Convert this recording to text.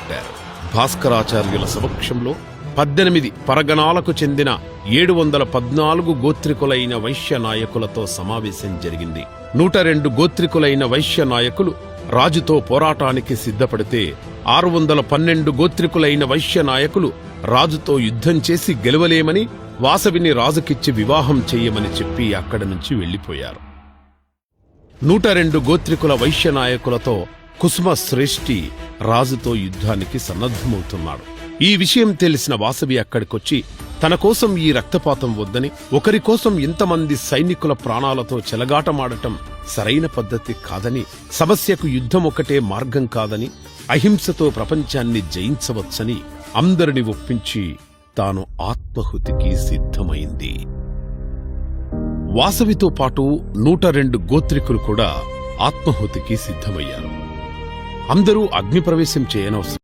మొదలుపెట్టారు. భాస్కరాచార్యుల సమక్షంలో 18 పరగణాలకు చెందిన 714 గోత్రికులైన వైశ్య నాయకులతో సమావేశం జరిగింది. 102 గోత్రికులైన వైశ్య నాయకులు రాజుతో పోరాటానికి సిద్ధపడితే 612 గోత్రికులైన వైశ్య నాయకులు రాజుతో యుద్ధం చేసి గెలవలేమని వాసవిని రాజుకిచ్చి వివాహం చెయ్యమని చెప్పి అక్కడి నుంచి వెళ్లిపోయారు. 102 గోత్రికుల వైశ్య నాయకులతో కుసుమ శ్రేష్ఠి రాజుతో యుద్ధానికి సన్నద్ధమవుతున్నాడు. ఈ విషయం తెలిసిన వాసవి అక్కడికొచ్చి తన కోసం ఈ రక్తపాతం వద్దని, ఒకరి కోసం ఇంతమంది సైనికుల ప్రాణాలతో చెలగాటమాడటం సరైన పద్ధతి కాదని, సమస్యకు యుద్ధం ఒకటే మార్గం కాదని, అహింసతో ప్రపంచాన్ని జయించవచ్చని అందరిని ఒప్పించి తాను ఆత్మహుతికి సిద్ధమైంది. వాసవితో పాటు 102 గోత్రికులు కూడా ఆత్మహుతికి సిద్ధమయ్యారు. అందరూ అగ్నిప్రవేశం చేయనవసరం